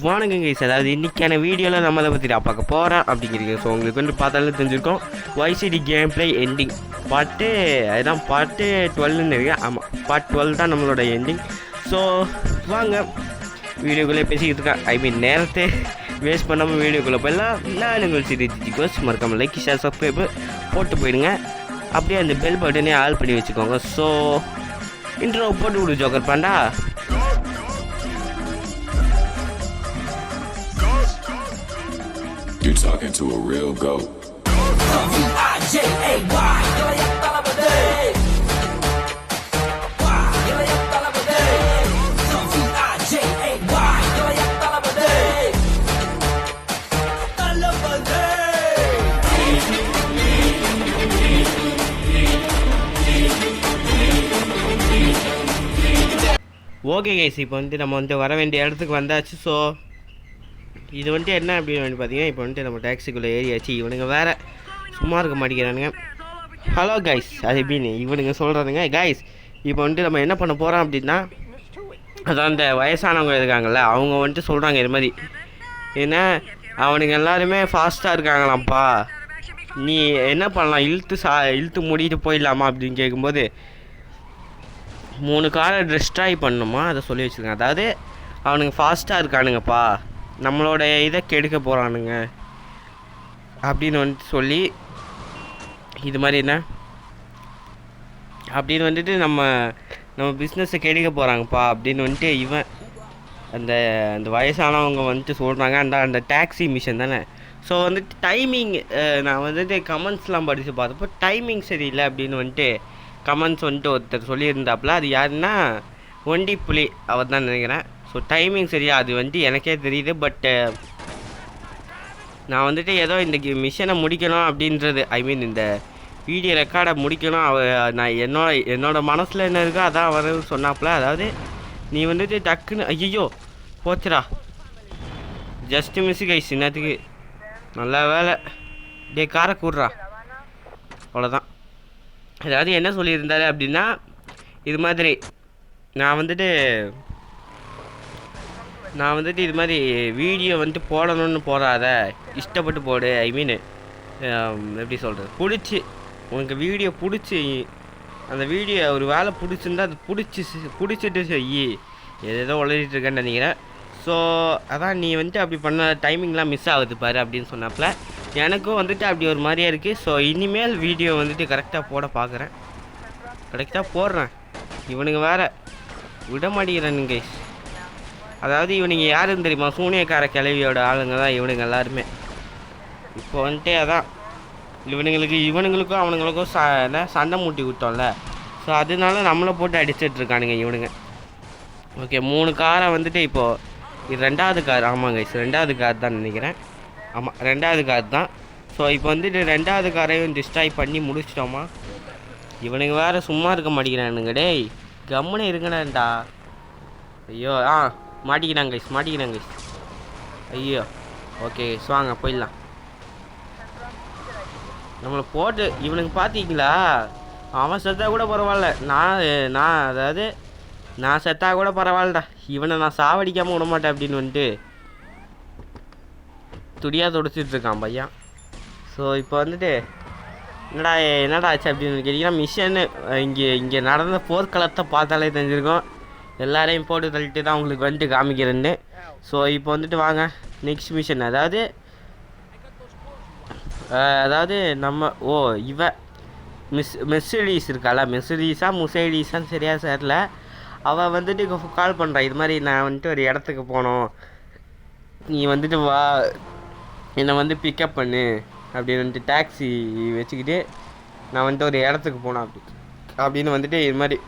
வணக்கம் கைஸ். அதாவது இன்றைக்கான வீடியோவில் நம்ம அதை பற்றி நான் பார்க்க போகிறேன் அப்படிங்கிறீங்க. ஸோ உங்களுக்கு வந்து பார்த்தாலும் தெரிஞ்சிருக்கோம் YCD game play ending part, அதுதான் பார்ட்டு 12ன்னு இருக்கு. ஆமாம், பார்ட் 12 தான் நம்மளோட எண்டிங். ஸோ வாங்க வீடியோக்குள்ளே பேசிக்கிட்டு இருக்கேன். நேரத்தை வேஸ்ட் பண்ணாமல் வீடியோக்குள்ளே போயிடலாம். நான் உங்கள் சிரிஜிகோஸ், மறக்காமல் லைக் ஷேர் சப்ஸ்கிரைப் போட்டு போயிடுங்க. அப்படியே அந்த பெல் பட்டனே ஆல் பண்ணி வச்சுக்கோங்க. ஸோ இன்ட்ரோ போட்டு விடு joker Panda. You're talking to a real goat. Okay guys, இப்போ வந்து நம்ம வந்து வர வேண்டிய இடத்துக்கு வந்தாச்சு. ஸோ இது வந்துட்டு என்ன அப்படின்னு பார்த்தீங்கன்னா, இப்போ வந்துட்டு நம்ம டாக்ஸிக்குள்ளே ஏறியாச்சு. இவனுங்க வேறு சும்மா இருக்க மாட்டேங்கிறானுங்க. ஹலோ கைஸ், அது எப்படின்னு இவனுங்க சொல்கிறானுங்க. கைஸ், இப்போ வந்துட்டு நம்ம என்ன பண்ண போகிறோம் அப்படின்னா, அதான் அந்த வயசானவங்க இருக்காங்கள்ல, அவங்க வந்துட்டு சொல்கிறாங்க இது மாதிரி, ஏன்னா அவனுங்க எல்லாருமே ஃபாஸ்ட்டாக இருக்காங்களாம்ப்பா, நீ என்ன பண்ணலாம், இழுத்து மூடிட்டு போயிடலாமா அப்படின்னு கேட்கும்போது 3 காரை டிஸ்ட்ராய் பண்ணணுமா, அதை சொல்லி வச்சுருக்காங்க. அதாவது அவனுங்க ஃபாஸ்ட்டாக இருக்கானுங்கப்பா, நம்மளோட இதை கெடுக்க போகிறானுங்க அப்படின்னு வந்துட்டு சொல்லி, இது மாதிரி என்ன அப்படின்னு வந்துட்டு நம்ம பிஸ்னஸை கெடுக்க போகிறாங்கப்பா அப்படின்னு வந்துட்டு இவன் அந்த வயசானவங்க வந்துட்டு சொல்கிறாங்க. அந்த டாக்ஸி மிஷன் தானே. ஸோ வந்துட்டு டைமிங், நான் வந்துட்டு கமெண்ட்ஸ்லாம் படித்து பார்த்தப்போ டைமிங் சரியில்லை அப்படின்னு வந்துட்டு கமெண்ட்ஸ் வந்துட்டு ஒருத்தர் சொல்லியிருந்தாப்புல. அது யாருன்னா ஒண்டி புலி அவர் தான் நினைக்கிறேன். ஸோ டைமிங் சரியா அது வந்துட்டு எனக்கே தெரியுது. பட்டு நான் வந்துட்டு ஏதோ இந்த மிஷனை முடிக்கணும் அப்படின்றது, இந்த வீடியோ ரெக்கார்டை முடிக்கணும். நான் என்னோட மனசில் என்ன இருக்கோ அதான் அவர் சொன்னாப்புல. அதாவது நீ வந்துட்டு டக்குன்னு, ஐயோ போச்சுடா, ஜஸ்ட் மிஸ் கைஸ், இன்னத்துக்கு நல்ல வேலை, டே காரை கூடுறா, அவ்வளோதான். அதாவது என்ன சொல்லியிருந்தாரு அப்படின்னா, இது மாதிரி நான் வந்துட்டு இது மாதிரி வீடியோ வந்துட்டு போடணும்னு போடாத, இஷ்டப்பட்டு போடு. எப்படி சொல்கிறது, உனக்கு வீடியோ பிடிச்சி, அந்த வீடியோ ஒரு வேலை பிடிச்சிருந்தா அது பிடிச்சிட்டு செய்யி, ஏதோ உளறிட்டு இருக்கேன்னு நினைக்கிறேன். ஸோ அதான் நீ வந்துட்டு அப்படி பண்ண டைமிங்லாம் மிஸ் ஆகுது பாரு அப்படின்னு சொன்னாப்புல. எனக்கும் வந்துட்டு அப்படி ஒரு மாதிரியே இருக்குது. ஸோ இனிமேல் வீடியோ வந்துட்டு கரெக்டாக போட பார்க்குறேன், கரெக்டாக போடுறேன். இவனுங்க வேறு விட மாட்டேங்கிறானுங்க. அதாவது இவனுங்க யாருன்னு தெரியுமா, சூனியக்கார கிளவியோட ஆளுங்க தான் இவனுங்க எல்லாருமே. இப்போ வந்துட்டு அதான் இவனுங்களுக்கும் அவனுங்களுக்கும் சண்டை மூட்டி விட்டோம்ல. ஸோ அதனால நம்மளை போட்டு அடிச்சிட்ருக்கானுங்க இவனுங்க. ஓகே, 3 காரை வந்துட்டு இப்போது இது 2வது கார். ஆமாங்க, 2வது கார் தான் நினைக்கிறேன். ஆமாம், 2வது கார் தான். ஸோ இப்போ வந்துட்டு 2வது காரையும் டிஸ்ட்ராய் பண்ணி முடிச்சிட்டோமா. இவனுங்க வேறு சும்மா இருக்க மாட்டேங்கிறானுங்க. டேய் கம்முன்னு இருக்கணாண்டா. ஐயோ, மாட்டிக்கிறாங்க. ஐயோ, ஓகே வாங்க போயிடலாம். நம்மளை போட்டு இவனுக்கு பார்த்தீங்களா, அவன் செத்தா கூட பரவாயில்ல, நான் செத்தா கூட பரவாயில்லடா, இவனை நான் சாவடிக்காமல் விட மாட்டேன் அப்படின்னு வந்துட்டு துடியாக துடிச்சிட்ருக்கான் பையன். ஸோ இப்போ வந்துட்டு என்னடா ஆச்சு அப்படின்னு கேட்டிங்கன்னா, மிஷன்னு இங்கே நடந்த போர்க்களத்தை பார்த்தாலே தெரிஞ்சிருக்கோம். எல்லாரையும் போட்டு தள்ளிட்டு தான் உங்களுக்கு வந்துட்டு காமிக்கிறேன்னு. ஸோ இப்போ வந்துட்டு வாங்க நெக்ஸ்ட் மிஷன். அதாவது நம்ம மெர்சிடிஸ் இருக்காளா, முசைடீஸான்னு சரியாக சேரல. அவள் வந்துட்டு கால் பண்ணுறான், இது மாதிரி நான் வந்துட்டு ஒரு இடத்துக்கு போனோம், நீ வந்துட்டு வா, என்னை வந்து பிக்கப் பண்ணு அப்படின்னு வந்துட்டு டாக்ஸி வச்சுக்கிட்டு நான் வந்துட்டு ஒரு இடத்துக்கு போனேன் அப்படின்னு வந்துட்டு இது மாதிரி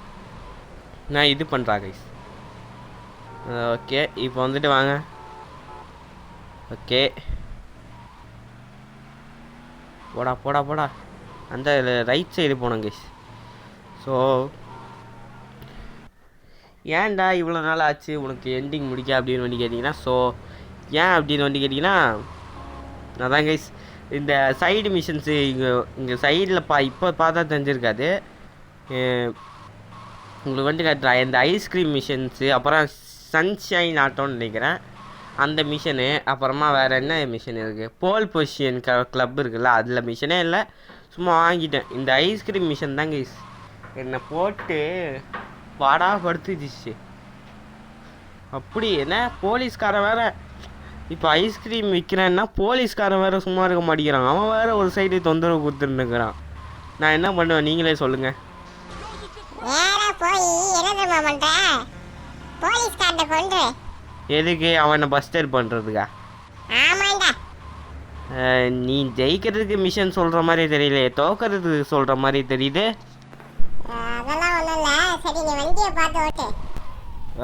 நான் இது பண்ணுறா கைஸ். ஓகே, இப்போ வந்துட்டு வாங்க. ஓகே, போடா அந்த ரைட் சைடு போனோம் கைஸ். ஸோ ஏன்டா இவ்வளோ நாள் ஆச்சு உனக்கு எண்டிங் முடிக்க அப்படின்னு வந்து கேட்டிங்கன்னா, ஸோ ஏன் அப்படின்னு வந்து கேட்டிங்கன்னா, அதான் கைஸ் இந்த சைடு மிஷன்ஸு இங்கே சைடில் இப்போ பார்த்தா தெரிஞ்சிருக்காது. உங்களுக்கு வந்துட்டு காட்டுறேன் இந்த ஐஸ்கிரீம் மிஷன்ஸு, அப்புறம் சன்ஷைன் ஆட்டோன்னு நினைக்கிறேன். அந்த மிஷனு. அப்புறமா வேறு என்ன மிஷன் இருக்குது, போல் பொசிஷன் கிளப் இருக்குல்ல, அதில் மிஷனே இல்லை, சும்மா வாங்கிட்டேன். இந்த ஐஸ்கிரீம் மிஷன் தாங்க என்னை போட்டு படுத்துச்சு. அப்படி என்ன போலீஸ்காரன் வேறு இப்போ ஐஸ்கிரீம் விற்கிறேன்னா போலீஸ்காரன் வேறு சும்மா இருக்க மாட்டேங்கிறான். அவன் வேறு ஒரு சைடு தொந்தரவு கொடுத்துருந்துக்கிறான். நான் என்ன பண்ணுவேன் நீங்களே சொல்லுங்கள். எதுக்கு அவனை பஸ்டர் பண்ணுறதுக்கா? நீ ஜெயிக்கிறதுக்கு மிஷன் சொல்கிற மாதிரி தெரியலையே, தோக்கிறதுக்கு சொல்கிற மாதிரி தெரியுது.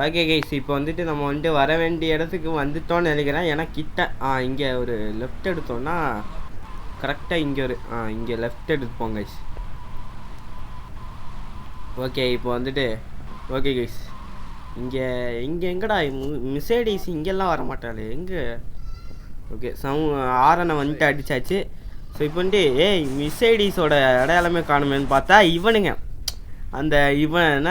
ஓகே கைஸ், இப்போ வந்துட்டு நம்ம வந்துட்டு வர வேண்டிய இடத்துக்கு வந்துட்டோன்னு நினைக்கிறேன். ஏன்னா கிட்ட இங்கே ஒரு லெஃப்ட் எடுத்தோன்னா கரெக்டாக இங்கே ஒரு இங்கே லெஃப்ட் எடுத்துப்போம் கைஸ். ஓகே இப்போ வந்துட்டு ஓகே கைஸ், இங்கே எங்கடா மிசேடிஸ் இங்கெல்லாம் வர மாட்டாளே எங்கே? ஓகே ஆரனை வந்துட்டு அடித்தாச்சு. ஸோ இப்போ வந்துட்டு மிசேடிஸோட அடையாளமே காணுமேன்னு பார்த்தா இவனுங்க அந்த இவன்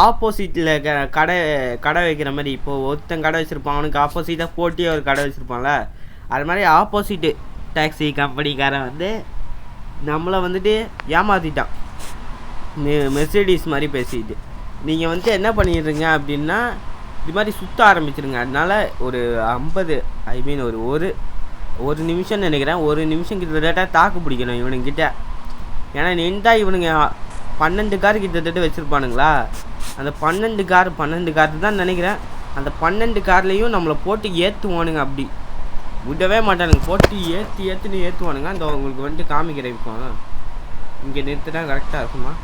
ஆப்போசிட்டில் கடை வைக்கிற மாதிரி. இப்போது ஒருத்தன் கடை வச்சுருப்பான், அவனுக்கு ஆப்போசிட்டாக போட்டியாக ஒரு கடை வச்சுருப்பான்ல, அது மாதிரி ஆப்போசிட்டு டாக்ஸி கம்பெனிக்காரன் வந்து நம்மளை வந்துட்டு ஏமாற்றிட்டான் மெர்சிடிஸ் மாதிரி பேசிட்டு. நீங்கள் வந்துட்டு என்ன பண்ணிடுறீங்க அப்படின்னா இது மாதிரி சுற்ற ஆரம்பிச்சிருங்க. அதனால் ஒரு 50 ஐ மீன் ஒரு நிமிஷம் நினைக்கிறேன், ஒரு நிமிஷம் கிட்டத்தட்ட தாக்கு பிடிக்கணும் இவனுங்கிட்ட. ஏன்னா நின்றா இவனுங்க 12 கார் கிட்டத்தட்ட வச்சுருப்பானுங்களா. அந்த 12 கார் தான் நினைக்கிறேன். அந்த 12 கார்லேயும் நம்மளை போட்டு ஏற்றுவானுங்க, அப்படி விடவே மாட்டானுங்க, போட்டு ஏற்றுவானுங்க. அந்த உங்களுக்கு வந்துட்டு காமிக்கிறேன். இப்போ இங்கே நிறுத்தினா கரெக்டாக இருக்குமா?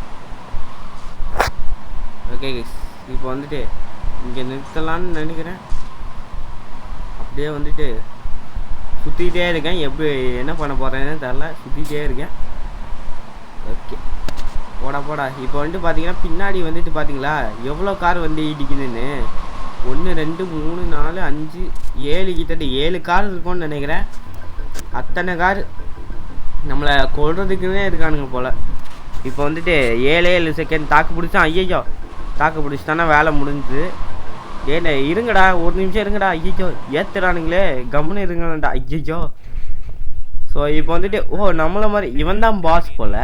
ஓகே கைஸ், இப்போ வந்துட்டு இங்கே நிறுத்தலான்னு நினைக்கிறேன். அப்படியே வந்துட்டு சுற்றிக்கிட்டே இருக்கேன். எப்படி என்ன பண்ண போகிறேன்னு தெரில, சுற்றிக்கிட்டே இருக்கேன். ஓகே போடா. இப்போ வந்துட்டு பார்த்தீங்கன்னா பின்னாடி வந்துட்டு பார்த்தீங்களா எவ்வளோ கார் வந்து இடிக்குதுன்னு. 1 2 3 4 5 7 கிட்டத்தட்ட 7 கார் இருக்கும்னு நினைக்கிறேன். அத்தனை கார் நம்மளை கொள்றதுக்குன்னே இருக்கானுங்க போல். இப்போ வந்துட்டு 7 செகண்ட் தாக்கு பிடிச்சான். ஐயோ தாக்கு பிடிச்சிட்டானா வேலை முடிஞ்சுது. இருங்கடா ஒரு நிமிஷம் இருங்கடா. ஐயோ ஏற்றுறானுங்களே, கம்முன்னு இருங்கடா. ஐயோ. ஸோ இப்போ வந்துட்டு நம்மளை மாதிரி இவன் தான் பாஸ் போல்.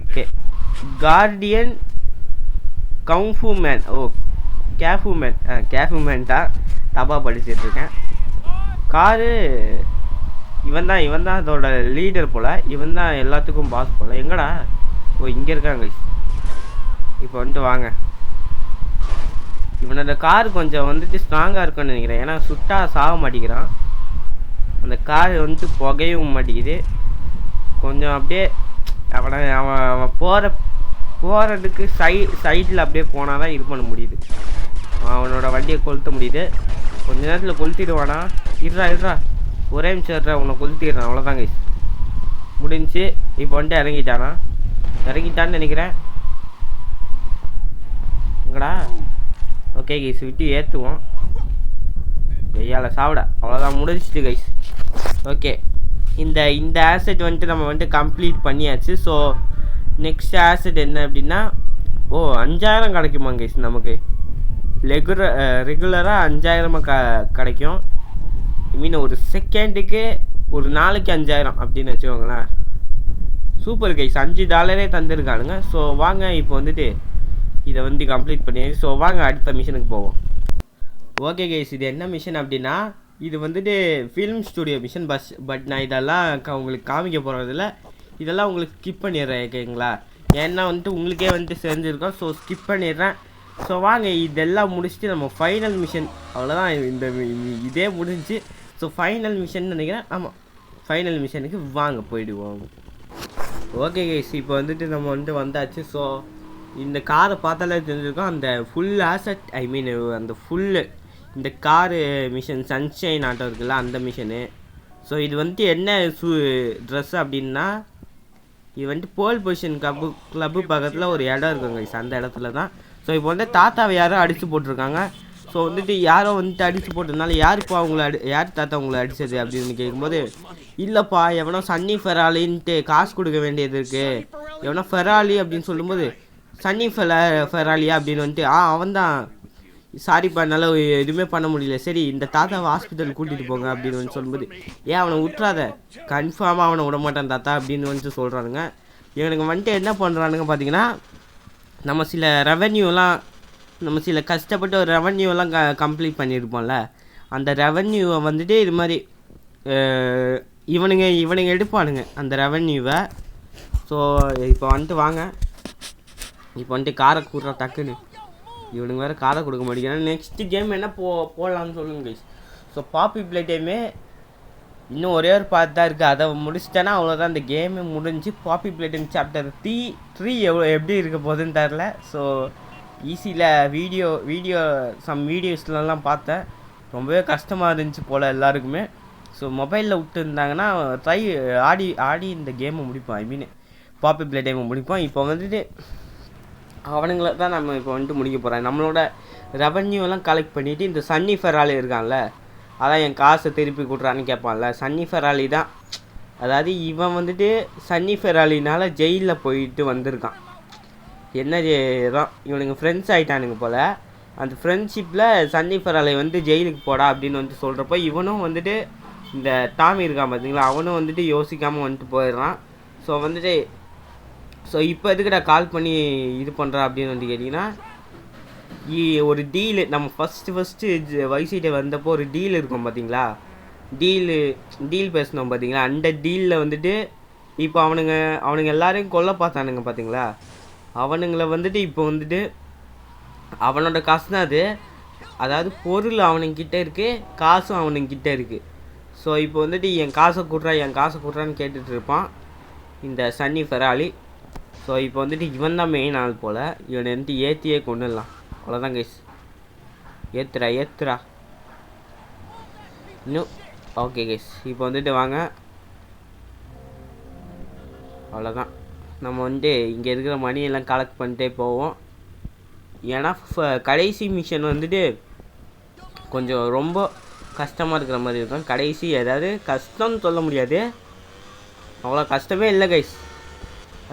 ஓகே கார்டியன் கவுஃபு மேன். கேஃபு மேன் தான் தப்பாக படிச்சிட்ருக்கேன். காரு இவன் தான் அதோட லீடர் போல். இவன் தான் எல்லாத்துக்கும் பாஸ் போல். எங்கடா இங்கே இருக்காங்க. இப்போ வந்துட்டு வாங்க. இவனோட கார் கொஞ்சம் வந்துட்டு ஸ்ட்ராங்காக இருக்குன்னு நினைக்கிறேன். ஏன்னா சுட்டா சாக மாட்டேங்கிறான். அந்த கார் வந்துட்டு புகையும் மாட்டேங்குது. கொஞ்சம் அப்படியே அவன் போகிறதுக்கு சைடில் அப்படியே போனால் தான் இது பண்ண முடியுது. அவனோட வண்டியை கொளுத்த முடியுது. கொஞ்ச நேரத்தில் கொளுத்திடுவானா? இருறா ஒரே நிமிஷம் உன்னை கொளுத்திடுறான். அவ்வளோதாங்க முடிஞ்சு. இப்போ வந்துட்டு இறங்கிட்டான்னு நினைக்கிறேன். எங்கடா? ஓகே கைஸ், விட்டு ஏற்றுவோம். வெய்யால சாப்பிட. அவ்வளோதான், முடிஞ்சிட்டு கைஸ். ஓகே இந்த ஆசெட் வந்துட்டு நம்ம வந்துட்டு கம்ப்ளீட் பண்ணியாச்சு. ஸோ நெக்ஸ்ட் ஆசெட் என்ன அப்படின்னா 5000 கிடைக்குமா கைஸ் நமக்கு. ரெகுலராக 5000 கிடைக்கும். ஐ மீன் ஒரு செகண்டுக்கு ஒரு நாளைக்கு 5000 அப்படின்னு வச்சுக்கோங்களேன். Super guys, $5 தந்துருக்கானுங்க. ஸோ வாங்க இப்போ வந்துட்டு இதை வந்து கம்ப்ளீட் பண்ணியாச்சு. ஸோ வாங்க அடுத்த மிஷனுக்கு போவோம். ஓகே கைஸ், இது என்ன மிஷன் அப்படின்னா இது வந்துட்டு ஃபிலிம் ஸ்டுடியோ மிஷன் பட் நான் இதெல்லாம் உங்களுக்கு காமிக்க போகிறதில்ல. இதெல்லாம் உங்களுக்கு ஸ்கிப் பண்ணிடுறேன் ஓகேங்களா. ஏன்னா வந்துட்டு உங்களுக்கே வந்துட்டு செஞ்சுருக்கோம். ஸோ ஸ்கிப் பண்ணிடுறேன். ஸோ வாங்க இதெல்லாம் முடிச்சுட்டு நம்ம ஃபைனல் மிஷன், அவ்வளோதான், இதே முடிஞ்சு. ஸோ ஃபைனல் மிஷன் நினைக்கிறேன். ஆமாம், ஃபைனல் மிஷனுக்கு வாங்க போயிடுவோம். ஓகே கைஸ், இப்போ வந்துட்டு நம்ம வந்துட்டு வந்தாச்சு. ஸோ இந்த காரை பார்த்தாலே தெரிஞ்சிருக்கோம். அந்த ஃபுல் ஆசெட் ஐ மீன் அந்த ஃபுல்லு இந்த காரு மிஷன் சன்ஷைன் ஆட்டோ இருக்குல்ல, அந்த மிஷனு. ஸோ இது வந்துட்டு என்ன ட்ரெஸ் அப்படின்னா இது வந்துட்டு போல் பொசிஷன் கிளப்பு பக்கத்தில் ஒரு இடம் இருக்குங்க கைஸ், அந்த இடத்துல தான். ஸோ இப்போ வந்து தாத்தாவை யாரோ அடித்து போட்டிருக்காங்க. ஸோ வந்துட்டு யாரோ வந்துட்டு அடித்து போட்டதுனால யாருப்பா யார் தாத்தா உங்களை அடித்தது அப்படின்னு கேட்கும்போது, இல்லைப்பா எவனோ சன்னி ஃபெராலின்ட்டு காசு கொடுக்க வேண்டியது இருக்குது, எவனோ ஃபெராலி அப்படின்னு சொல்லும்போது, சன்னி ஃபெராலியா அப்படின்னு வந்துட்டு அவன் தான் சாரிப்பா என்னால் எதுவுமே பண்ண முடியல, சரி இந்த தாத்தாவை ஹாஸ்பிட்டல் கூட்டிகிட்டு போங்க அப்படின்னு வந்து சொல்லும்போது, ஏன் அவனை விட்றாத, கன்ஃபார்மாக அவனை விட மாட்டான் தாத்தா அப்படின்னு வந்துட்டு சொல்கிறானுங்க. இவனுங்க வந்துட்டு என்ன பண்ணுறானுங்க பார்த்தீங்கன்னா, நம்ம சில கஷ்டப்பட்டு ஒரு ரெவன்யூலாம் கம்ப்ளீட் பண்ணியிருப்போம்ல, அந்த ரெவன்யூவை வந்துட்டு இது மாதிரி இவனுங்க எடுப்பானுங்க அந்த ரெவன்யூவை. ஸோ இப்போ வந்துட்டு வாங்க, இப்போ வந்துட்டு காரை கூடுற டக்குன்னு இவனுங்க வேறு காரை கொடுக்க மாட்டேங்கிறாங்க. நெக்ஸ்ட்டு கேம் என்ன போடலான்னு சொல்லுங்க கைஸ். ஸோ பாப்பி பிளே டைமே இன்னும் ஒரே ஒரு பார்ட் தான் இருக்குது, அதை முடிச்சிட்டேன்னா அவ்வளோதான், இந்த கேமே முடிஞ்சு. பாப்பி பிளே டைம் சாப்டர் 3 எப்படி இருக்க போகுதுன்னு தெரில. ஸோ ஈஸியில் வீடியோஸ்லாம் பார்த்தேன், ரொம்பவே கஷ்டமாக இருந்துச்சு போல் எல்லாருக்குமே. ஸோ மொபைலில் விட்டுருந்தாங்கன்னா ஆடி இந்த கேமை முடிப்போம், ஐ மீன் பாப்பி பிளே டைமை முடிப்போம். இப்போ வந்துட்டு அவனுங்களை தான் நம்ம இப்போ வந்துட்டு முடிக்க போகிறேன். நம்மளோட ரெவன்யூலாம் கலெக்ட் பண்ணிவிட்டு இந்த சன்னி ஃபெராலி இருக்கான்ல, அதான் என் காசை திருப்பி கொடுறான்னு கேட்பான்ல, சன்னி ஃபெராலி தான். அதாவது இவன் வந்துட்டு சன்னி ஃபெராலினால் ஜெயிலில் போயிட்டு வந்திருக்கான். என்ன தான் இவனுங்க ஃப்ரெண்ட்ஸ் ஆகிட்டானுங்க போல். அந்த ஃப்ரெண்ட்ஷிப்பில் சன்னி ஃபெராலி வந்து ஜெயிலுக்கு போடா அப்படின்னு வந்து சொல்கிறப்போ இவனும் வந்துட்டு இந்த டாமி இருக்கான் பார்த்தீங்களா, அவனும் வந்துட்டு யோசிக்காமல் வந்துட்டு போயிடுறான். ஸோ இப்போ எதுக்குடா கால் பண்ணி இது பண்ணுறா அப்படின்னு வந்து கேட்டிங்கன்னா, ஒரு டீலு நம்ம ஃபஸ்ட்டு வைசிட்டே வந்தப்போ ஒரு டீல் இருக்கும் பார்த்தீங்களா, டீல் பேசினோம் பார்த்தீங்களா, அந்த டீலில் வந்துட்டு இப்போ அவனுங்க எல்லாரையும் கொல்ல பார்த்தானுங்க பார்த்தீங்களா, அவனுங்களை வந்துட்டு இப்போ வந்துட்டு அவனோட காசு தான் அது, அதாவது பொருள் அவனுங்கிட்ட இருக்குது, காசும் அவனுங்கிட்ட இருக்குது. ஸோ இப்போ வந்துட்டு என் காசை கொடுறான்னு கேட்டுட்டு இருப்பான் இந்த சன்னி ஃபெராலி. ஸோ இப்போ வந்துட்டு இவன் தான் மெயின் ஆள் போல், இவனை வந்துட்டு ஏற்றியே கொண்டுடலாம், அவ்வளோதான் கைஸ். ஏற்றுறா இன்னும் ஓகே கைஸ். இப்போ வந்துட்டு வாங்க, அவ்வளோதான். நம்ம வந்துட்டு இங்கே இருக்கிற மணியெல்லாம் கலெக்ட் பண்ணிட்டே போவோம். ஏன்னா கடைசி மிஷன் வந்துட்டு கொஞ்சம் ரொம்ப கஷ்டமாக இருக்கிற மாதிரி இருக்கும். கடைசி ஏதாவது கஷ்டம்னு சொல்ல முடியாது, அவ்வளோ கஷ்டமே இல்லை கைஸ்.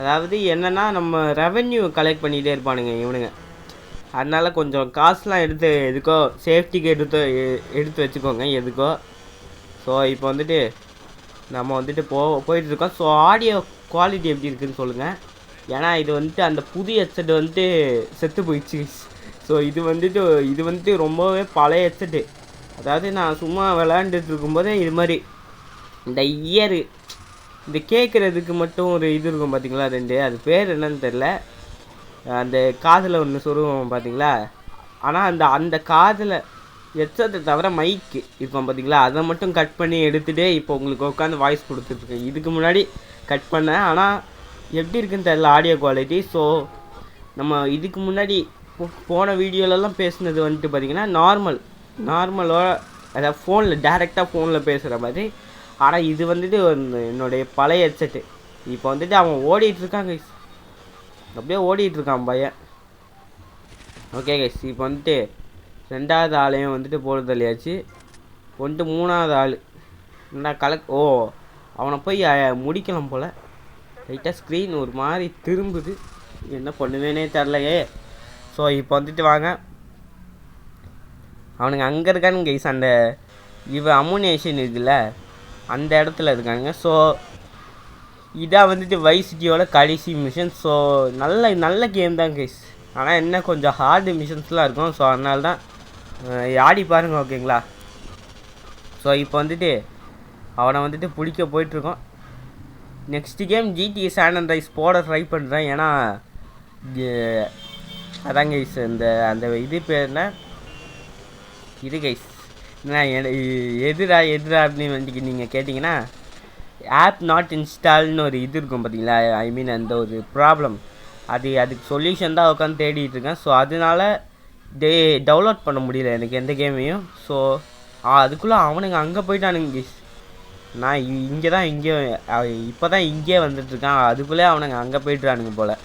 அதாவது என்னென்னா நம்ம ரெவென்யூ கலெக்ட் பண்ணிகிட்டே இருப்பானுங்க இவனுங்க, அதனால் கொஞ்சம் காசுலாம் எதுக்கோ சேஃப்டிக்கு எடுத்து வச்சுக்கோங்க எதுக்கோ. ஸோ இப்போ வந்துட்டு நம்ம வந்துட்டு போயிட்டுருக்கோம். ஸோ ஆடியோ குவாலிட்டி எப்படி இருக்குதுன்னு சொல்லுங்கள். ஏன்னா இது வந்துட்டு அந்த புது ஹெட்செட் வந்துட்டு செத்து போயிடுச்சு. ஸோ இது வந்துட்டு ரொம்பவே பழைய ஹெட்செட்டு. அதாவது நான் சும்மா விளையாண்டுட்டு இருக்கும்போதே இது மாதிரி இந்த இந்த கேட்குறதுக்கு மட்டும் ஒரு இது இருக்கும் பார்த்தீங்களா, அது பேர் என்னன்னு தெரில, அந்த காதில் ஒன்று சொருவோம் பார்த்தீங்களா, ஆனால் அந்த காதில் ஹெட்செட்டை தவிர மைக்கு இருக்கும் பார்த்தீங்களா, அதை மட்டும் கட் பண்ணி எடுத்துகிட்டே இப்போ உங்களுக்கு உட்காந்து வாய்ஸ் கொடுத்துட்ருக்கேன். இதுக்கு முன்னாடி கட் பண்ணேன், ஆனால் எப்படி இருக்குன்னு தெரில ஆடியோ குவாலிட்டி. ஸோ நம்ம இதுக்கு முன்னாடி போன வீடியோலலாம் பேசுனது வந்துட்டு பார்த்திங்கன்னா நார்மலோட அதாவது டேரெக்டாக ஃபோனில் பேசுகிற மாதிரி. ஆனால் இது வந்துட்டு என்னுடைய பழைய ஹெட்செட்டு. இப்போ வந்துட்டு அவன் ஓடிட்டுருக்கான் கைஸ், அப்படியே ஓடிட்டுருக்கான் பையன். ஓகே கைஸ், இப்போ வந்துட்டு 2வது ஆளையும் வந்துட்டு போட தள்ளியாச்சு. வந்துட்டு 3வது ஆள் என்ன அவனை போய் முடிக்கலாம் போல். லைட்டாக ஸ்க்ரீன் ஒரு மாதிரி திரும்புது, என்ன பண்ணுவேனே தெரிலையே. ஸோ இப்போ வந்துட்டு வாங்க, அவனுங்க அங்கே இருக்கானுங்க கைஸ், அந்த அமுனேஷன் இருக்குல்ல அந்த இடத்துல இருக்கானுங்க. ஸோ இதாக வந்துட்டு வைசிட்டியோட கடைசி மிஷன். ஸோ நல்ல கேம் தான் கைஸ், ஆனால் என்ன கொஞ்சம் ஹார்டு மிஷன்ஸ்லாம் இருக்கும். ஸோ அதனால தான் ஆடி பாருங்க, ஓகேங்களா. ஸோ இப்போ வந்துட்டு அவனை வந்துட்டு பிடிக்க போயிட்டுருக்கோம். Next game GTA San Andreas போட ட்ரை பண்ணுறேன். ஏன்னா அதான் கைஸ் அந்த இது பேர் என்ன இது கைஸ், எதிரா அப்படின்னு வந்துட்டு நீங்கள் கேட்டிங்கன்னா, ஆப் நாட் இன்ஸ்டால்னு ஒரு இது இருக்கும் பார்த்தீங்களா, ஐ மீன் அந்த ஒரு ப்ராப்ளம், அதுக்கு சொல்யூஷன் தான் உட்காந்து தேடிட்டு இருக்கேன். ஸோ அதனால டவுன்லோட் பண்ண முடியல எனக்கு எந்த கேமையும். ஸோ அதுக்குள்ளே அவனுங்க அங்கே போயிட்டானுங்க கைஸ், நான் இப்போ தான் இங்கே வந்துட்டுருக்கான், அதுக்குள்ளே அவனுங்க அங்கே போயிட்டுறானுங்க போல்.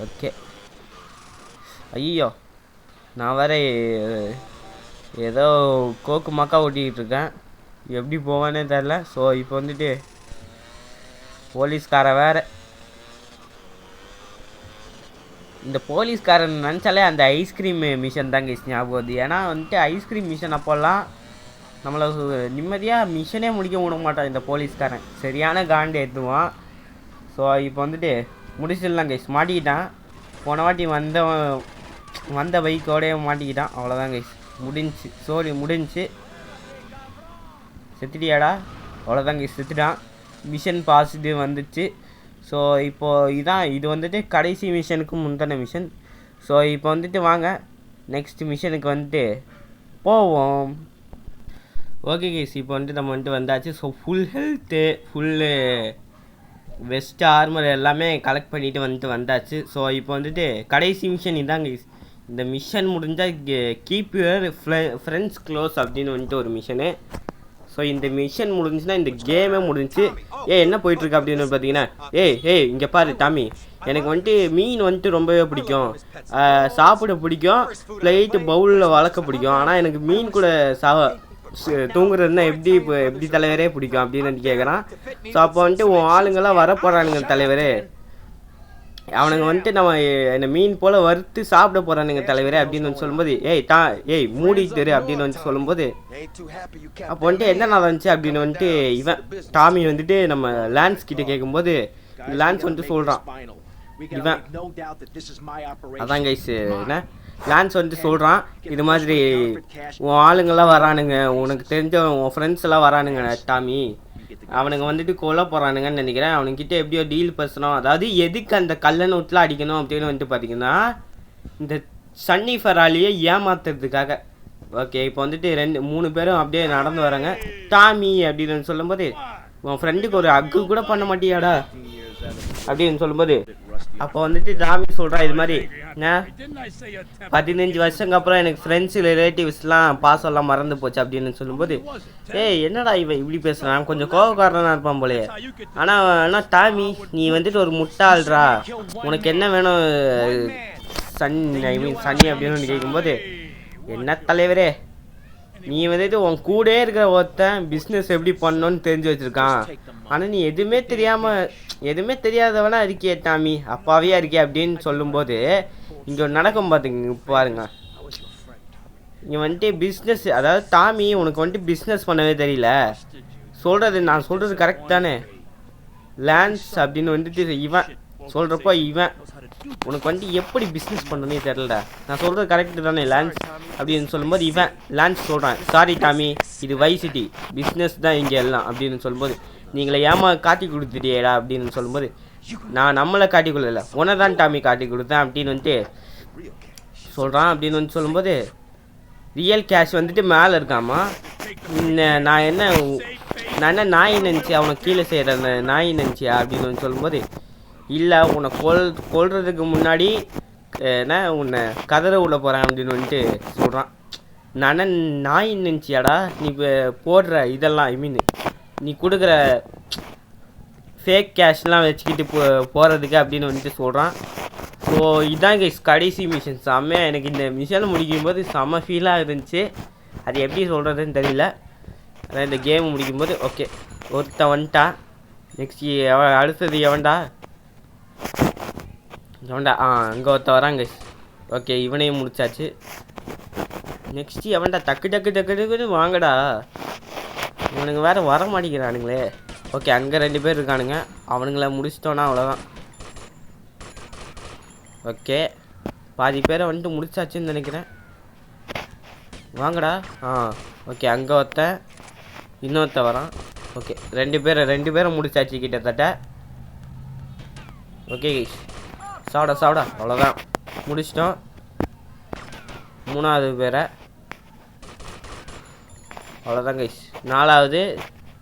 ஓகே, ஐயோ நான் வேற ஏதோ கோக்கு மக்கா ஓட்டிக்கிட்டு இருக்கேன், எப்படி போவானே தெரில. ஸோ இப்போ வந்துட்டு போலீஸ்கார வேறு இந்த போலீஸ்காரன் நினச்சாலே அந்த ஐஸ்கிரீம் மிஷன் தாங்க ஞாபகம் வருது. ஏன்னா வந்துட்டு ஐஸ்கிரீம் மிஷன் அப்போல்லாம் நம்மளை நிம்மதியாக மிஷனே முடிக்க விட மாட்டான் இந்த போலீஸ்காரன். சரியான காண்டு ஏற்றுவான். ஸோ இப்போ வந்துட்டு முடிச்சிடலாம் கைஸ். மாட்டிக்கிட்டான். போன வாட்டி வந்த பைக்கோடய மாட்டிக்கிட்டான். அவ்வளோதான் கைஸ், முடிஞ்சு. சோரி முடிஞ்சு. செத்துட்டியாடா? அவ்வளோதான் கைஸ், செத்துட்டான். மிஷன் பாசிட்டிவ் வந்துச்சு. ஸோ இப்போது இது வந்துட்டு கடைசி மிஷனுக்கு முந்தின மிஷன். ஸோ இப்போ வந்துட்டு வாங்க நெக்ஸ்ட் மிஷனுக்கு வந்துட்டு போவோம். ஓகே கைஸ், இப்போ வந்துட்டு நம்ம வந்துட்டு வந்தாச்சு. So full health, full west armour எல்லாமே கலெக்ட் பண்ணிவிட்டு வந்துட்டு வந்தாச்சு. ஸோ இப்போ வந்துட்டு கடைசி மிஷன் இதாங்க கைஸ். இந்த மிஷன் முடிஞ்சால் கீப் யுவர் ஃப்ரெண்ட்ஸ் க்ளோஸ் அப்படின்னு வந்துட்டு ஒரு மிஷனு. ஸோ இந்த மிஷன் முடிஞ்சுன்னா இந்த கேமே முடிஞ்சு. என்ன போயிட்டுருக்கு அப்படின்னு பார்த்தீங்கன்னா, ஏய் இங்கே பாரு டாமி, எனக்கு வந்துட்டு மீன் வந்துட்டு ரொம்பவே பிடிக்கும், சாப்பிட பிடிக்கும், பிளேட்டு பவுலில் வளர்க்க பிடிக்கும். ஆனால் எனக்கு மீன் கூட தூங்குறதுன்னா எப்படி தலைவரே பிடிக்கும் அப்படின்னு வந்து கேட்குறான். ஸோ அப்போ வந்துட்டு உன் ஆளுங்கெல்லாம் வரப்போகிறானுங்க தலைவரே, அவனுங்க வந்துட்டு நம்ம இந்த மீன் போல் வறுத்து சாப்பிட போகிறானுங்க தலைவரே அப்படின்னு வந்து சொல்லும்போது, ஏய் மூடிட்டு அப்படின்னு வந்து சொல்லும்போது, அப்போ வந்துட்டு என்ன நடந்துச்சு அப்படின்னு வந்துட்டு இவன் டாமி வந்துட்டு நம்ம லான்ஸ் கிட்ட கேட்கும்போது லான்ஸ் வந்துட்டு சொல்கிறான். இவன் அதான் கைஸ், என்ன லான்ஸ் வந்துட்டு சொல்கிறான், இது மாதிரி உன் ஆளுங்கெல்லாம் வரானுங்க, உனக்கு தெரிஞ்ச உன் ஃப்ரெண்ட்ஸ் எல்லாம் வரானுங்க டாமி, அவனுங்க வந்துட்டு கொல்ல போகிறானுங்கன்னு நினைக்கிறேன். அவனுங்கிட்ட எப்படியோ டீல் பேசணும். அதாவது எதுக்கு அந்த கல்லை நோட்டில் அடிக்கணும் அப்படின்னு வந்துட்டு பார்த்தீங்கன்னா, இந்த சன்னி ஃபெராலியை ஏமாத்துறதுக்காக. ஓகே, இப்போ வந்துட்டு 2-3 பேரும் அப்படியே நடந்து வராங்க. டாமி அப்படின்னு சொல்லும்போது, உன் ஃப்ரெண்டுக்கு ஒரு அக்கு கூட பண்ண மாட்டியாடா அப்படின்னு சொல்லும்போது, அப்போ வந்துட்டு டாமி சொல்கிறான், இது மாதிரி 15 வருஷங்க அப்புறம் எனக்கு ஃப்ரெண்ட்ஸ் ரிலேட்டிவ்ஸ்லாம் பாசம்லாம் மறந்து போச்சு அப்படின்னு சொல்லும்போது, என்னடா இவன் இப்படி பேசுகிறான், கொஞ்சம் கோவக்காரனாக இருப்பான் போலே. ஆனால் டாமி நீ வந்துட்டு ஒரு முட்டாள்ரா, உனக்கு என்ன வேணும் சன்னி அப்படின்னு கேட்கும்போது, என்ன தலைவரே, நீ வந்துட்டு உன் கூடே இருக்கிற ஒருத்தன் பிஸ்னஸ் எப்படி பண்ணணும்னு தெரிஞ்சு வச்சுருக்கான், ஆனால் நீ எதுவுமே தெரியாதவனா இருக்கியே டாமி, அப்பாவியா இருக்கியே அப்படின்னு சொல்லும்போது இங்கே நடக்கும் பார்த்துங்க பாருங்க. இங்கே வந்துட்டு பிஸ்னஸ், அதாவது டாமி உனக்கு வந்துட்டு பிஸ்னஸ் பண்ணவே தெரியல, நான் சொல்கிறது கரெக்ட் தானே லான்ஸ் அப்படின்னு வந்துட்டு இவன் சொல்கிறப்போ, இவன் உனக்கு வந்துட்டு எப்படி பிஸ்னஸ் பண்ணனே தெரிலடா, நான் சொல்கிறது கரெக்டு தானே லான்ஸ் அப்படின்னு சொல்லும்போது இவன் லான்ஸ் சொல்கிறான், சாரி டாமி, இது வைசிட்டி, பிஸ்னஸ் தான் இங்கே எல்லாம் அப்படின்னு சொல்லும்போது, நீங்களை காட்டி கொடுத்துட்டியேடா அப்படின்னு சொல்லும்போது, நான் நம்மளை காட்டி கொடுக்கல, உன்னை தான் டாமி காட்டி கொடுத்தேன் அப்படின்னு வந்துட்டு சொல்கிறான். அப்படின்னு வந்து சொல்லும்போது, ரியல் கேஷ் வந்துட்டு மேலே இருக்காமா, நான் என்ன நாய் நினச்சி அவனை கீழே செய்கிற நாய் நினச்சியா அப்படின்னு வந்து சொல்லும்போது, இல்லை உன்னை கொல்றதுக்கு முன்னாடி உன்னை கதற விட போகிறேன் அப்படின்னு வந்துட்டு சொல்கிறான். நான் நாய் நினச்சியாடா நீ போடுற இதெல்லாம், நீ கொடுக்குற ஃபேக் கேஷ்லாம் வச்சுக்கிட்டு போகிறதுக்கு அப்படின்னு வந்துட்டு சொல்கிறான். ஸோ இதான் கைஸ் கடைசி மிஷன். செம்மையாக எனக்கு இந்த மிஷனை முடிக்கும்போது செம்ம ஃபீலாக இருந்துச்சு. அது எப்படி சொல்கிறதுன்னு தெரியல. அதான் இந்த கேம் முடிக்கும்போது ஓகே ஒருத்தன் வந்துட்டா. நெக்ஸ்ட் அடுத்தது எவன்டா அங்கே ஒருத்த வராங்க. ஓகே இவனையும் முடிச்சாச்சு. நெக்ஸ்ட்டு எவன்டா டக்கு வாங்கடா, இவனுங்க வேறு வர மாட்டேங்கிறானுங்களே. ஓகே அங்கே 2 பேர் இருக்கானுங்க, அவனுங்கள முடிச்சிட்டோன்னா அவ்வளோதான். ஓகே பாதி பேரை வந்துட்டு முடிச்சாச்சுன்னு நினைக்கிறேன். வாங்கடா. ஓகே அங்கே ஒருத்தன் இன்னொருத்த வரான். ஓகே 2 பேரை முடிச்சாச்சு கிட்டத்தட்ட. ஓகே சாப்பிடா அவ்வளோதான் முடிச்சிட்டோம். 3வது பேரை அவ்வளோதான் கைஸ். 4வது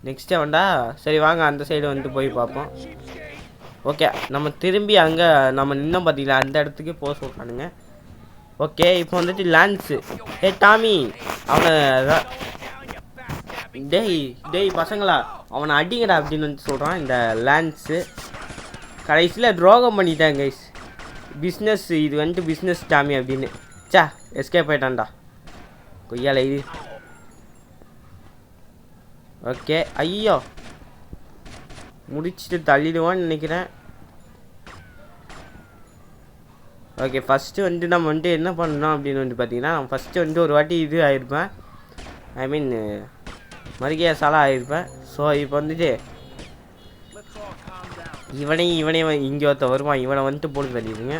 நெக்ஸ்ட்டு வேண்டா. சரி வாங்க அந்த சைடு வந்து போய் பார்ப்போம். ஓகே நம்ம திரும்பி அங்கே நம்ம நின்னோம் பார்த்தீங்களா அந்த இடத்துக்கு போக சொல்கிறானுங்க. ஓகே இப்போ வந்துட்டு லான்ஸு டாமி அவனை டேய் பசங்களா அவனை அடிங்கடா அப்படின்னு வந்து சொல்கிறான் இந்த லான்ஸு. கடைசியில் துரோகம் பண்ணிட்டாங்க கைஸ். பிஸ்னஸ் இது வந்துட்டு பிஸ்னஸ் டாமி அப்படின்னு எஸ்கேப் ஆயிட்டான்டா கொய்யால இது. ஓகே ஐயோ முடிச்சுட்டு தள்ளிடுவான்னு நினைக்கிறேன். ஓகே, ஃபஸ்ட்டு வந்துட்டு நம்ம வந்துட்டு என்ன பண்ணணும் அப்படின்னு வந்துட்டு பார்த்தீங்கன்னா, ஃபஸ்ட்டு வந்துட்டு ஒரு வாட்டி இது ஆகிருப்பேன், ஐ மீன் மருகியாசாலாக ஆகிருப்பேன். ஸோ இப்போ வந்துட்டு இவனையும் இங்கே ஒருத்த வருவான், இவனை வந்துட்டு போட்டு தள்ளிடுங்க.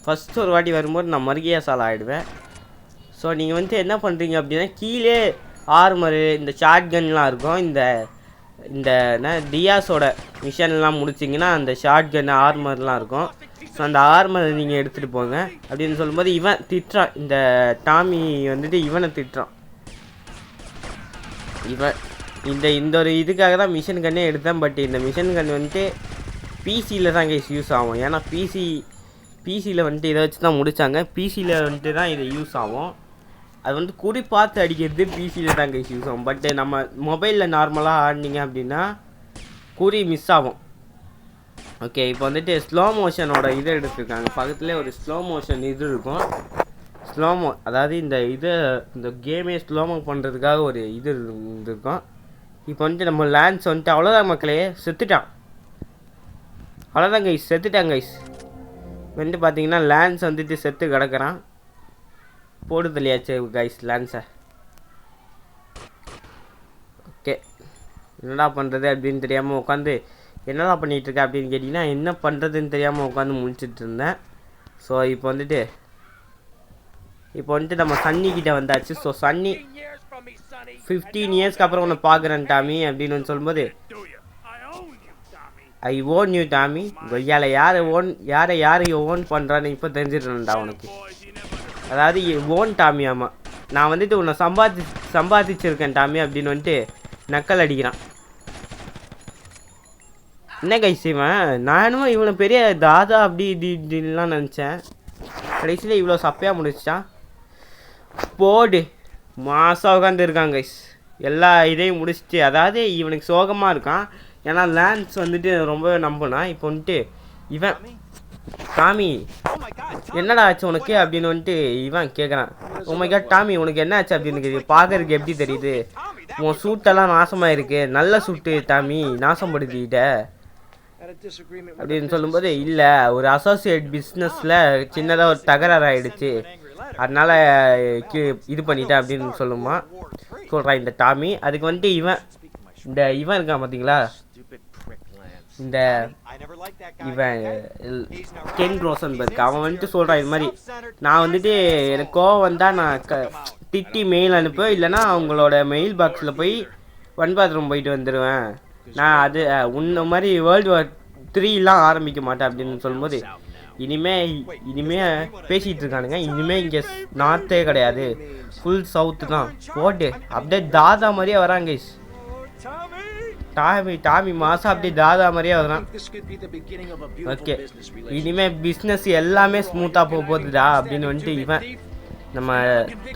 ஃபஸ்ட்டு ஒரு வாட்டி வரும்போது நான் மருகியாசாலா ஆகிடுவேன். ஸோ நீங்கள் வந்துட்டு என்ன பண்ணுறீங்க அப்படின்னா, கீழே ஆர்மரு இந்த ஷார்ட் கன்லாம் இருக்கும். இந்த டியாஸோட மிஷன்லாம் முடிச்சிங்கன்னா அந்த ஷார்ட் கன் ஆர்மர்லாம் இருக்கும். ஸோ அந்த ஆர்மரை நீங்கள் எடுத்துகிட்டு போங்க அப்படின்னு சொல்லும்போது இவன் திட்டுறான், இந்த டாமி வந்துட்டு இவனை திட்டுறான். இவன் இந்த ஒரு இதுக்காக தான் மிஷன் கன்னே எடுத்தேன். பட் இந்த மிஷன் கன் வந்துட்டு பிசியில் தான் கைஸ் யூஸ் ஆகும். ஏன்னா பிசியில் வந்துட்டு இதை வச்சு தான் முடித்தாங்க. பிசியில் வந்துட்டு தான் இது யூஸ் ஆகும். அது வந்து குறி பார்த்து அடிக்கிறது பிசியில் தான் கைஸ் யூஸ் ஆகும். பட்டு நம்ம மொபைலில் நார்மலாக ஆடினீங்க அப்படின்னா குறி மிஸ் ஆகும். ஓகே, இப்போ வந்துட்டு ஸ்லோ மோஷனோட இதை எடுத்துருக்காங்க. பக்கத்துலேயே ஒரு ஸ்லோ மோஷன் இது இருக்கும். அதாவது இந்த கேமே ஸ்லோமோ பண்ணுறதுக்காக ஒரு இது இருக்கும். இப்போ வந்துட்டு நம்ம லான்ஸ் வந்துட்டு அவ்வளோதான் மக்களே, செத்துட்டான். அவ்வளோதான் கைஸ், செத்துட்டான் கைஸ். வந்துட்டு பார்த்தீங்கன்னா லான்ஸ் வந்துட்டு செத்து கிடக்கிறான். போடு தள்ளியாச்சு கைஸ் லான்ஸை. ஓகே, என்னடா பண்ணுறது அப்படின்னு தெரியாமல் உட்காந்து என்னடா பண்ணிகிட்ருக்க அப்படின்னு கேட்டிங்கன்னா, என்ன பண்ணுறதுன்னு தெரியாமல் உட்காந்து முழிச்சிட்டு இருந்தேன். ஸோ இப்போ வந்துட்டு நம்ம சன்னிக்கிட்ட வந்தாச்சு. ஸோ சன்னி 15 இயர்ஸ்க்கு அப்புறம் உன்னை பார்க்குறேன் டாமி அப்படின்னு சொல்லும்போது, ஐ ஓன் யூ டாமி. கொய்யால யாரை ஓன் பண்ணுறான்னு இப்போ தெரிஞ்சிடணும்டா உனக்கு. அதாவது ஓன் டாமி. ஆமாம், நான் வந்துட்டு உன்னை சம்பாதிச்சிருக்கேன் டாமி அப்படின்னு வந்துட்டு நக்கல் அடிக்கிறான். என்ன கைஸ் நானும் இவனை பெரிய தாதா அப்படி இப்படின்லாம் நினச்சேன். கடைசியில் இவ்வளோ சப்பையாக முடிச்சிட்டான். போடு மாதம் உட்காந்து இருக்கான் கைஸ். எல்லா இதையும் முடிச்சுட்டு, அதாவது இவனுக்கு சோகமாக இருக்கான். ஏன்னா லான்ஸ் வந்துட்டு ரொம்பவே நம்பினான். இப்போ வந்துட்டு இவன் டாமி என்னடா ஆச்சு உனக்கு அப்படின்னு வந்துட்டு இவன் கேட்குறான். ஓ மை காட் டாமி உனக்கு என்ன ஆச்சு அப்படின்னு பார்க்கறதுக்கு எப்படி தெரியுது? உன் சூட்டெல்லாம் நாசமாக இருக்கு. நல்ல சூட்டு டாமி, நாசப்படுத்திக்கிட்ட அப்படின்னு சொல்லும்போது, இல்லை ஒரு அசோசியேட் பிஸ்னஸில் சின்னதாக ஒரு தகராறு ஆகிடுச்சு, அதனால் இது பண்ணிட்டேன் அப்படின்னு சொல்கிறான் இந்த டாமி. அதுக்கு வந்துட்டு இவன் இருக்கான் பார்த்தீங்களா, இவன் கென் ரோசன்பர்க், அவன் வந்துட்டு சொல்கிறான் இது மாதிரி, நான் வந்துட்டு எனக்கு கோவம் வந்தால் நான் திட்டி மெயில் அனுப்பு, இல்லைனா அவங்களோட மெயில் பாக்ஸில் போய் பாத்ரூம் போயிட்டு வந்துடுவேன். நான் அது உன்ன மாதிரி வேர்ல்டு வார் 3 ஆரம்பிக்க மாட்டேன் அப்படின்னு சொல்லும்போது, இனிமே பேசிகிட்டு இருக்கானுங்க. இனிமேல் இங்கே நார்த்தே கிடையாது, ஃபுல் சவுத்து தான். போட்டு அப்படியே தாதா மாதிரியே வராங்க டாமி மாதம் அப்படியே தாதா மாதிரியே வரான். ஓகே, இனிமேல் பிஸ்னஸ் எல்லாமே ஸ்மூத்தாக போகுதுடா அப்படின்னு வந்துட்டு இவன் நம்ம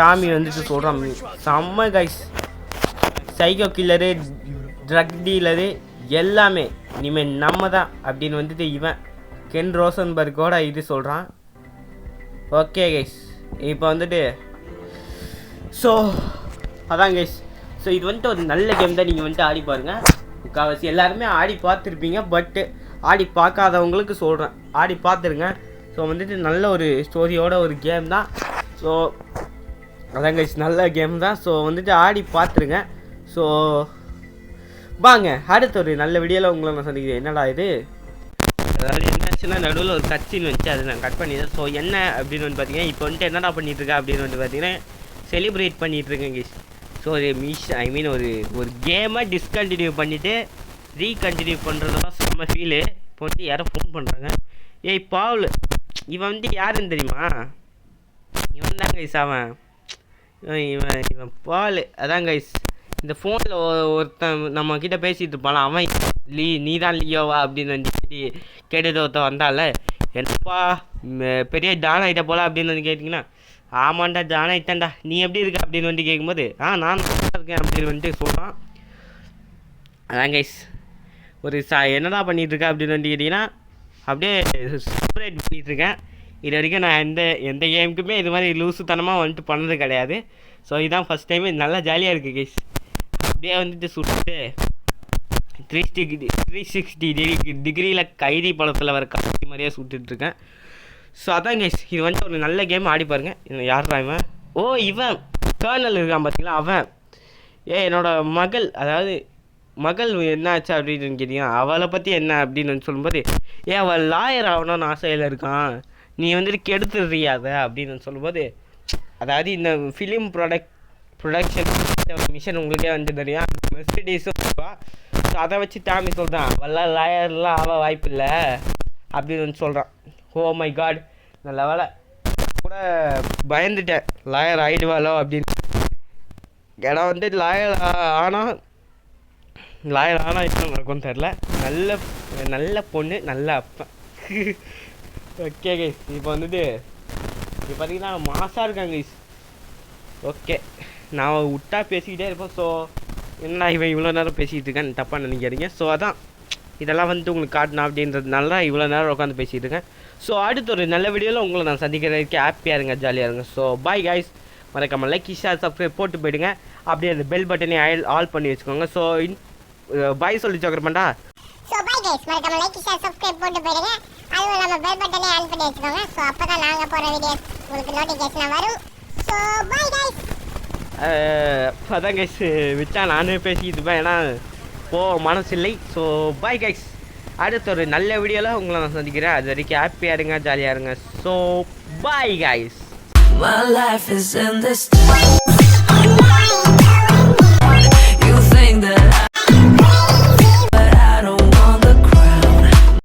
டாமி வந்துட்டு சொல்கிறான். செம்ம guys, psycho killer, drug dealer எல்லாமே இனிமேல் நம்ம தான் அப்படின்னு வந்துட்டு இவன் கென் ரோசன்பர்க்கோட இது சொல்கிறான். ஓகே கைஸ், இப்போ வந்துட்டு ஸோ அதான் கைஸ். ஸோ இது வந்துட்டு ஒரு நல்ல கேம் தான். நீங்கள் வந்துட்டு ஆடி பாருங்கள். முக்கால்வாசி எல்லாருமே ஆடி பார்த்துருப்பீங்க. பட்டு ஆடி பார்க்காதவங்களுக்கு சொல்கிறேன், ஆடி பார்த்துருங்க. ஸோ வந்துட்டு நல்ல ஒரு ஸ்டோரியோட ஒரு கேம் தான். ஸோ அதான் கைஸ், நல்ல கேம் தான். ஸோ வந்துட்டு ஆடி பார்த்துருங்க. ஸோ வாங்க அடுத்த ஒரு நல்ல வீடியோவில் உங்களை நான் சந்திக்கிறேன். என்னடா இது, அதாவது என்னாச்சுன்னா நடுவில் ஒரு கட்சின்னு வச்சு அதை நான் கட் பண்ணிடுறேன். ஸோ என்ன அப்படின்னு வந்து பார்த்தீங்கன்னா, இப்போ வந்துட்டு என்னடா பண்ணிகிட்ருக்கேன் அப்படின்னு வந்து பார்த்தீங்கன்னா செலிப்ரேட் பண்ணிகிட்ருக்கேன் கைஸ். ஸோ ஒரு ஒரு கேமை டிஸ்கண்டினியூ பண்ணிவிட்டு ரீகண்டினியூ பண்ணுறதெல்லாம் செம்ம ஃபீலு. இப்போ வந்துட்டு யாரும் ஃபோன் பண்ணுறாங்க. ஏய் பாவல், இவன் வந்துட்டு யாருன்னு தெரியுமா? இவன் தான் கைஸ், இவன் பால். அதான் கைஸ், இந்த ஃபோனில் ஒருத்தன் நம்ம கிட்டே பேசிகிட்டு இருப்பான், அவன் நீ தான் லியோவா அப்படின்னு வந்து கேட்டுட்டு ஒருத்தன் வந்தால, என்னப்பா பெரிய ஜான் ஆகிட்ட போல அப்படின்னு வந்து கேட்டிங்கன்னா, ஆமாண்டா ஜான் ஆகிட்டேன்டா, நீ எப்படி இருக்க அப்படின்னு வந்து கேட்கும்போது, நான் இருக்கேன் அப்படின்னு வந்துட்டு சொல்கிறான். அதான் கைஸ், ஒரு என்னடா பண்ணிகிட்ருக்கேன் அப்படின்னு வந்து கேட்டிங்கன்னா, அப்படியே செலிப்ரேட் பண்ணிகிட்ருக்கேன். இது வரைக்கும் நான் எந்த கேமுக்குமே இது மாதிரி லூசுத்தனமாக வந்துட்டு பண்ணது கிடையாது. ஸோ இதுதான் ஃபஸ்ட் டைம். நல்லா ஜாலியாக இருக்குது கைஸ். அப்படியே வந்துட்டு சுட்டு 360 டிகிரியில் கைதி படத்தில் வர காட்சி மாதிரியே சுட்டுட்ருக்கேன். ஸோ அதான் கைஸ், இது வந்து ஒரு நல்ல கேம் ஆடி பாருங்க. யார்ரா இவன்? ஓ இவன் கேர்னல் இருக்கான் பார்த்தீங்களா அவன். என்னோட மகள், அதாவது மகள் என்ன ஆச்சு அப்படின்னு கேட்டீங்கன்னா, அவளை பற்றி என்ன அப்படின்னு சொல்லும்போது, அவள் லாயர் ஆகணும்னு ஆசையில் இருக்கான், நீ வந்துட்டு கெடுத்துடுறியாத அப்படின்னு சொல்லும்போது, அதாவது இந்த ஃபிலிம் ப்ரொடக்ஷன் மிஷன் உங்களுக்கே வந்து தெரியும், மெர்சிடிஸும் இருப்பா. ஸோ அதை வச்சு டாமி சொல்கிறான், அவெல்லாம் லாயர்லாம் ஆக வாய்ப்பு இல்லை அப்படின்னு சொல்கிறான். ஓ மை காட், நல்ல வேலை கூட பயந்துட்டேன் லாயர் ஆகிடுவாளோ அப்படின்னு. ஏன்னா வந்து லாயர் ஆனால் என்ன நடக்கும்னு தெரில. நல்ல பொண்ணு, நல்ல அப்பன். ஓகே கைஸ், இப்போ வந்துட்டு இப்போ பார்த்தீங்கன்னா மாசாக இருக்காங்க கைஸ். ஓகே, நான் விட்டா பேசிக்கிட்டே இருப்பேன். ஸோ என்ன இவன் இவ்வளோ நேரம் பேசிகிட்டு இருக்கேன்னு தப்பாக நினைக்கிறீங்க. ஸோ அதான் இதெல்லாம் வந்து உங்களுக்கு காட்டணும் அப்படின்றதுனால தான் இவ்வளோ நேரம் உட்காந்து பேசிகிட்டு இருக்கேன். ஸோ அடுத்த ஒரு நல்ல வீடியோவில் உங்களை நான் சந்திக்கிறதுக்கு ஹாப்பியாக இருங்க, ஜாலியாக இருங்க. ஸோ பாய் கைஸ், மறக்காமல் லைக் ஷேர் சப்ஸ்கிரைப் போட்டு போயிடுங்க. அப்படியே அந்த பெல் பட்டனை ஆல் பண்ணி வச்சுக்கோங்க. ஸோ பாய் சொல்லி சக்கரப்பண்டா. ஸோ பாய் கைஸ், மறக்காம லைக் ஷேர் சப்ஸ்கிரைப் போட்டு போயிடுங்க. அதுவும் நம்ம பெல் பட்டனை ஆன் பண்ணி வச்சுக்கோங்க. ஸோ அப்போ தான் நாங்கள் போகிற வீடியோஸ் உங்களுக்கு நோட்டிஃபிகேஷன் வரும். So bye guys. அதான் கைஸ், விட்டா நானே பேசிக்கிட்டு இருப்பேன், ஏன்னா மனசு இல்லை. ஸோ பாய் கைஸ், அடுத்த ஒரு நல்ல வீடியோவில் உங்களை நான் சந்திக்கிறேன். அது வரைக்கும் ஹாப்பியாக இருங்க, ஜாலியாக இருங்க. So bye guys. My life is in this.